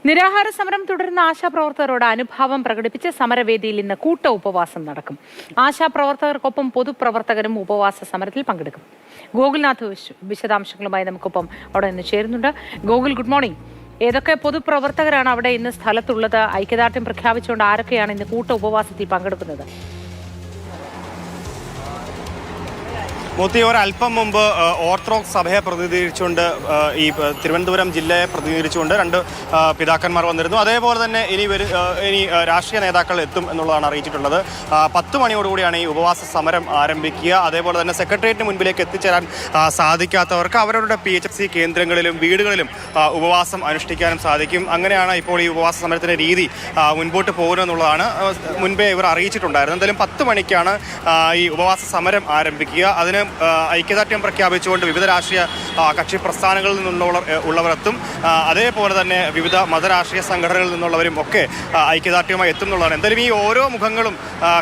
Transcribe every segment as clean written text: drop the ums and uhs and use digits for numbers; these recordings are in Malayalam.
നിരാഹാര സമരം തുടരുന്ന ആശാപ്രവർത്തകരോട് അനുഭാവം പ്രകടിപ്പിച്ച് സമരവേദിയിൽ ഇന്ന് കൂട്ട ഉപവാസം നടക്കും. ആശാപ്രവർത്തകർക്കൊപ്പം പൊതുപ്രവർത്തകരും ഉപവാസ സമരത്തിൽ പങ്കെടുക്കും. ഗോകുൽനാഥ് വിശദാംശങ്ങളുമായി നമുക്കൊപ്പം അവിടെ നിന്ന് ചേരുന്നുണ്ട്. Gokul, good morning. ഏതൊക്കെ പൊതുപ്രവർത്തകരാണ് അവിടെ ഇന്ന് സ്ഥലത്തുള്ളത്? ഐക്യദാർഢ്യം പ്രഖ്യാപിച്ചുകൊണ്ട് ആരൊക്കെയാണ് ഇന്ന് കൂട്ട ഉപവാസത്തിൽ പങ്കെടുക്കുന്നത്? മോത്തി ഒരല്പം മുമ്പ് ഓർത്തഡോക്സ് സഭയെ പ്രതിനിധീകരിച്ചുകൊണ്ട് ഈ തിരുവനന്തപുരം ജില്ലയെ പ്രതിനിധീകരിച്ചുകൊണ്ട് രണ്ട് പിതാക്കന്മാർ വന്നിരുന്നു. അതേപോലെ തന്നെ ഇനി രാഷ്ട്രീയ നേതാക്കൾ എത്തും എന്നുള്ളതാണ് അറിയിച്ചിട്ടുള്ളത്. 10 മണിയോടുകൂടിയാണ് ഈ ഉപവാസ സമരം ആരംഭിക്കുക. അതേപോലെ തന്നെ സെക്രട്ടേറിയറ്റിന് മുൻപിലേക്ക് എത്തിച്ചേരാൻ സാധിക്കാത്തവർക്ക് അവരവരുടെ PHC കേന്ദ്രങ്ങളിലും വീടുകളിലും ഉപവാസം അനുഷ്ഠിക്കാനും സാധിക്കും. അങ്ങനെയാണ് ഇപ്പോൾ ഈ ഉപവാസ സമരത്തിൻ്റെ രീതി മുൻപോട്ട് പോകുന്നതെന്നുള്ളതാണ് മുൻപേ ഇവർ അറിയിച്ചിട്ടുണ്ടായിരുന്നത്. എന്തായാലും 10 മണിക്കാണ് ഈ ഉപവാസ സമരം ആരംഭിക്കുക. അതിന് ഐക്യദാർഢ്യം പ്രഖ്യാപിച്ചുകൊണ്ട് വിവിധ രാഷ്ട്രീയ കക്ഷി പ്രസ്ഥാനങ്ങളിൽ നിന്നുള്ളവരെത്തും. അതേപോലെ തന്നെ വിവിധ മതരാഷ്ട്രീയ സംഘടനകളിൽ നിന്നുള്ളവരും ഒക്കെ ഐക്യദാർഢ്യമായി എത്തുന്നുള്ളതാണ്. എന്തായാലും ഈ ഓരോ മുഖങ്ങളും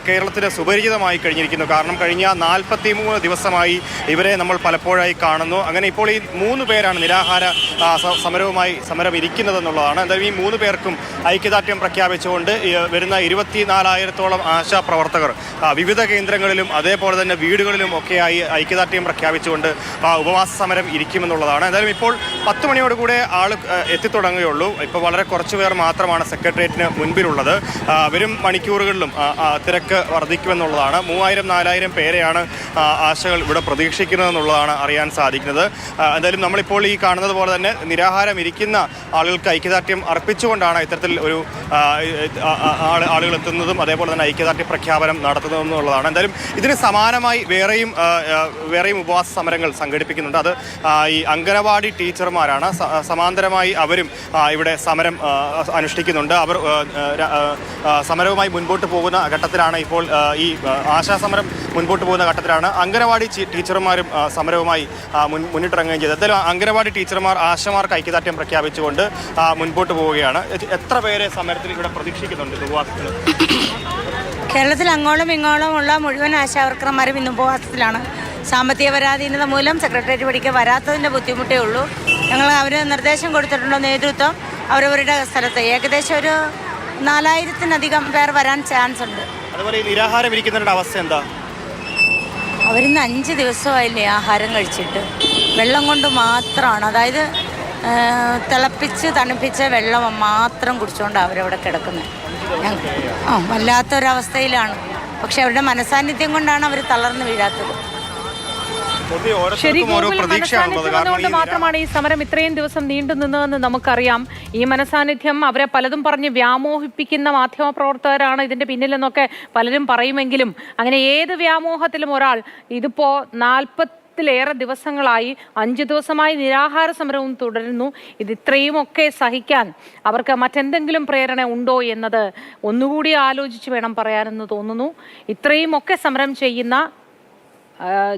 കേരളത്തിന് സുപരിചിതമായി കഴിഞ്ഞിരിക്കുന്നു. കാരണം കഴിഞ്ഞ 43 ദിവസമായി ഇവരെ നമ്മൾ പലപ്പോഴായി കാണുന്നു. അങ്ങനെ ഇപ്പോൾ ഈ 3 പേരാണ് നിരാഹാര സമരം ഇരിക്കുന്നതെന്നുള്ളതാണ്. എന്തായാലും ഈ 3 പേർക്കും ഐക്യദാർഢ്യം പ്രഖ്യാപിച്ചുകൊണ്ട് വരുന്ന 24,000-ഓളം ആശാപ്രവർത്തകർ വിവിധ കേന്ദ്രങ്ങളിലും അതേപോലെ തന്നെ വീടുകളിലും ഒക്കെയായി ഐക്യദാർഢ്യം പ്രഖ്യാപിച്ചുകൊണ്ട് ഉപവാസ സമരം ഇരിക്കുമെന്നുള്ളതാണ്. എന്തായാലും ഇപ്പോൾ 10 മണിയോടുകൂടെ ആൾ എത്തിത്തുടങ്ങുകയുള്ളൂ. ഇപ്പോൾ വളരെ കുറച്ച് പേർ മാത്രമാണ് സെക്രട്ടേറിയറ്റിന് മുൻപിലുള്ളത്. വരും മണിക്കൂറുകളിലും തിരക്ക് വർദ്ധിക്കുമെന്നുള്ളതാണ്. 3000-4000 പേരെയാണ് ആശകൾ ഇവിടെ പ്രതീക്ഷിക്കുന്നതെന്നുള്ളതാണ് അറിയാൻ സാധിക്കുന്നത്. എന്തായാലും നമ്മളിപ്പോൾ ഈ കാണുന്നത് പോലെ തന്നെ നിരാഹാരം ഇരിക്കുന്ന ആളുകൾക്ക് ഐക്യദാർഢ്യം അർപ്പിച്ചുകൊണ്ടാണ് ഇത്തരത്തിൽ ഒരു ആളുകൾ എത്തുന്നതും അതേപോലെ തന്നെ ഐക്യദാർഢ്യ പ്രഖ്യാപനം നടത്തുന്നതും എന്നുള്ളതാണ്. എന്തായാലും ഇതിന് സമാനമായി വേറെയും ഉപവാസ സമരങ്ങൾ സംഘടിപ്പിക്കുന്നുണ്ട്. അത് ഈ അംഗനവാടി ടീച്ചർമാരാണ്. സമാന്തരമായി അവരും ഇവിടെ സമരം അനുഷ്ഠിക്കുന്നുണ്ട്. അവർ സമരവുമായി മുൻപോട്ട് പോകുന്ന ഘട്ടത്തിലാണ് ഇപ്പോൾ ഈ ആശാസമരം മുൻപോട്ട് പോകുന്ന ഘട്ടത്തിലാണ് അംഗനവാടി ടീച്ചർമാരും സമരവുമായി മുന്നിട്ടിറങ്ങുകയും ചെയ്തത്. എന്തായാലും അംഗനവാടി ടീച്ചർമാർ ആശമാർക്ക് ഐക്യദാർഢ്യം പ്രഖ്യാപിച്ചുകൊണ്ട് മുൻപോട്ട് പോവുകയാണ്. എത്ര പേരെ സമരത്തിൽ ഇവിടെ പ്രതീക്ഷിക്കുന്നുണ്ട് ഉപവാസത്തിൽ? കേരളത്തിൽ അങ്ങോളം ഇങ്ങോളം ഉള്ള മുഴുവൻ ആശാവർക്കർമാരും ഇന്ന് ഉപവാസത്തിലാണ്. സാമ്പത്തിക പരാധീനത മൂലം സെക്രട്ടേറിയറ്റ് പഠിക്കാൻ വരാത്തതിൻ്റെ ബുദ്ധിമുട്ടേ ഉള്ളൂ. ഞങ്ങൾ അവർ നിർദ്ദേശം കൊടുത്തിട്ടുണ്ടോ നേതൃത്വം അവരവരുടെ സ്ഥലത്ത് ഏകദേശം ഒരു 4000-ലധികം പേർ വരാൻ ചാൻസ് ഉണ്ട്. അതുപോലെ ഈ നിരാഹാരം ഇരിക്കുന്നവരുടെ അവസ്ഥ എന്താ? അവരിന്ന് 5 ദിവസമായില്ലേ ആഹാരം കഴിച്ചിട്ട്. വെള്ളം കൊണ്ട് മാത്രമാണ്, അതായത് തിളപ്പിച്ച് തണുപ്പിച്ച വെള്ളം മാത്രം കുടിച്ചുകൊണ്ടാണ് അവരവിടെ കിടക്കുന്നത്. വല്ലാത്തൊരവസ്ഥയിലാണ്. പക്ഷെ അവരുടെ മനസാന്നിധ്യം കൊണ്ടാണ് അവർ തളർന്നു വീഴാത്തത്. ശരി, മനസാന്നിധ്യം മാത്രമാണ് ഈ സമരം ഇത്രയും ദിവസം നീണ്ടു നിന്നതെന്ന് നമുക്കറിയാം. ഈ മനസാന്നിധ്യം അവരെ പലതും പറഞ്ഞ് വ്യാമോഹിപ്പിക്കുന്ന മാധ്യമപ്രവർത്തകരാണ് ഇതിന്റെ പിന്നിലെന്നൊക്കെ പലരും പറയുമെങ്കിലും അങ്ങനെ ഏത് വ്യാമോഹത്തിലും ഒരാൾ ഇതിപ്പോ 40-ലേറെ ദിവസങ്ങളായി 5 ദിവസമായി നിരാഹാര സമരവും തുടരുന്നു. ഇത് ഇത്രയുമൊക്കെ സഹിക്കാൻ അവർക്ക് മറ്റെന്തെങ്കിലും പ്രേരണ ഉണ്ടോ എന്നത് ഒന്നുകൂടി ആലോചിച്ച് വേണം പറയാനെന്ന് തോന്നുന്നു. ഇത്രയുമൊക്കെ സമരം ചെയ്യുന്ന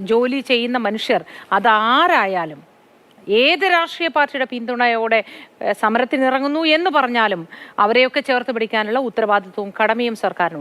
ജോലി ചെയ്യുന്ന മനുഷ്യർ അതാരായാലും ഏത് രാഷ്ട്രീയ പാർട്ടിയുടെ പിന്തുണയോടെ സമരത്തിനിറങ്ങുന്നു എന്ന് പറഞ്ഞാലും അവരെയൊക്കെ ചേർത്ത് പിടിക്കാനുള്ള ഉത്തരവാദിത്വവും കടമയും സർക്കാരിനുണ്ട്.